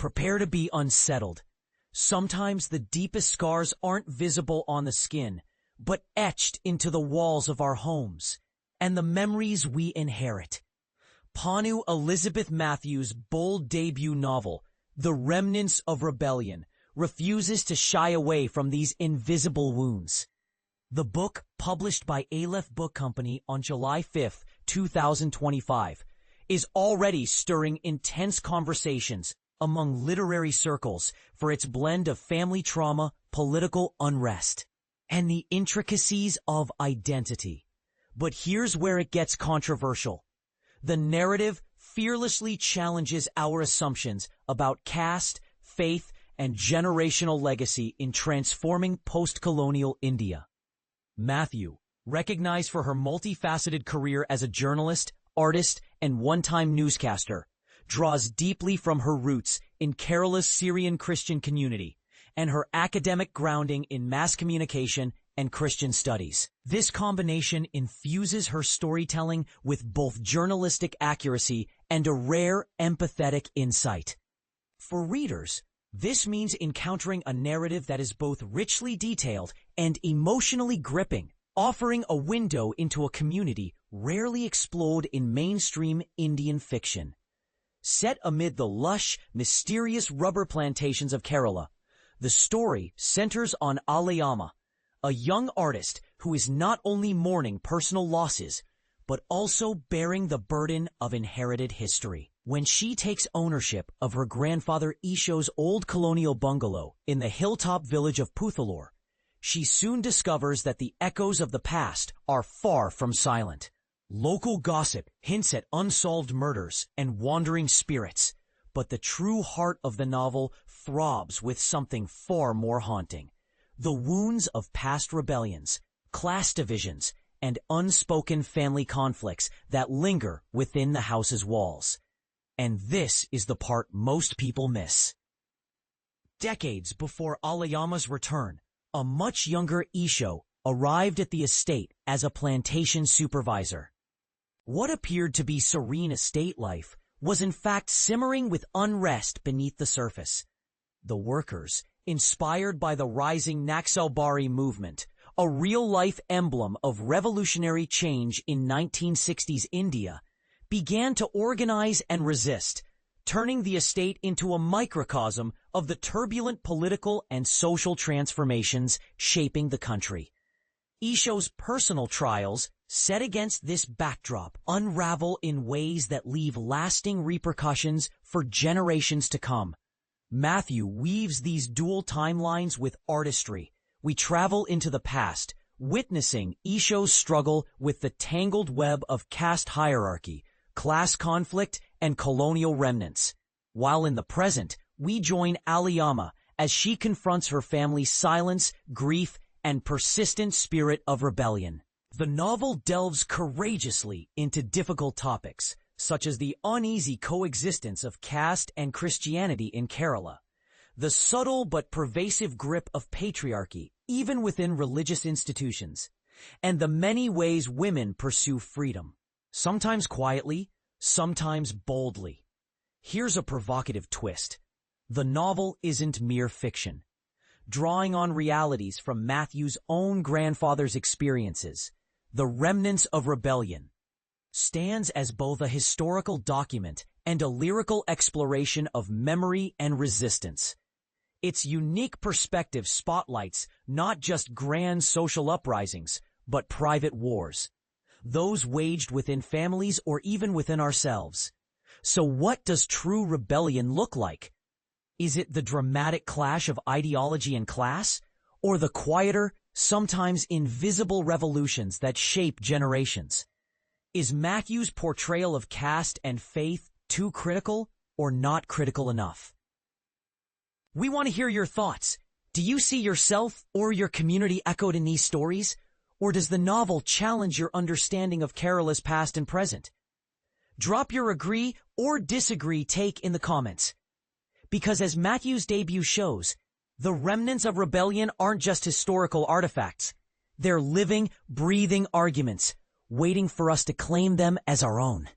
Prepare to be unsettled. Sometimes the deepest scars aren't visible on the skin, but etched into the walls of our homes and the memories we inherit. Ponnu Elizabeth Mathew's bold debut novel, The Remnants of Rebellion, refuses to shy away from these invisible wounds. The book, published by Aleph Book Company on July 5, 2025, is already stirring intense conversations among literary circles for its blend of family trauma, political unrest, and the intricacies of identity. But here's where it gets controversial. The narrative fearlessly challenges our assumptions about caste, faith, and generational legacy in transforming post-colonial India. Mathew, recognized for her multifaceted career as a journalist, artist, and one-time newscaster, draws deeply from her roots in Kerala's Syrian Christian community and her academic grounding in mass communication and Christian studies. This combination infuses her storytelling with both journalistic accuracy and a rare empathetic insight. For readers, this means encountering a narrative that is both richly detailed and emotionally gripping, offering a window into a community rarely explored in mainstream Indian fiction. Set amid the lush, mysterious rubber plantations of Kerala, the story centers on Aleyamma, a young artist who is not only mourning personal losses, but also bearing the burden of inherited history. When she takes ownership of her grandfather Eesho's old colonial bungalow in the hilltop village of Puthalore, she soon discovers that the echoes of the past are far from silent. Local gossip hints at unsolved murders and wandering spirits, but the true heart of the novel throbs with something far more haunting: the wounds of past rebellions, class divisions, and unspoken family conflicts that linger within the house's walls. And this is the part most people miss. Decades before Aleyamma's return, a much younger Eesho arrived at the estate as a plantation supervisor. What appeared to be serene estate life was in fact simmering with unrest beneath the surface. The workers, inspired by the rising Naxalbari movement, a real-life emblem of revolutionary change in 1960s India, began to organize and resist, turning the estate into a microcosm of the turbulent political and social transformations shaping the country. Eesho's personal trials, set against this backdrop, unravel in ways that leave lasting repercussions for generations to come. Mathew weaves these dual timelines with artistry. We travel into the past, witnessing Eesho's struggle with the tangled web of caste hierarchy, class conflict, and colonial remnants, while in the present, we join Aleyamma as she confronts her family's silence, grief, and persistent spirit of rebellion. The novel delves courageously into difficult topics, such as the uneasy coexistence of caste and Christianity in Kerala, the subtle but pervasive grip of patriarchy, even within religious institutions, and the many ways women pursue freedom, sometimes quietly, sometimes boldly. Here's a provocative twist. The novel isn't mere fiction. Drawing on realities from Mathew's own grandfather's experiences, The Remnants of Rebellion stands as both a historical document and a lyrical exploration of memory and resistance. Its unique perspective spotlights not just grand social uprisings, but private wars, those waged within families or even within ourselves. So what does true rebellion look like? Is it the dramatic clash of ideology and class, or the quieter, sometimes invisible revolutions that shape generations? Is Mathew's portrayal of caste and faith too critical or not critical enough? We want to hear your thoughts. Do you see yourself or your community echoed in these stories? Or does the novel challenge your understanding of Kerala's past and present? Drop your agree or disagree take in the comments. Because as Mathew's debut shows, the remnants of rebellion aren't just historical artifacts. They're living, breathing arguments, waiting for us to claim them as our own.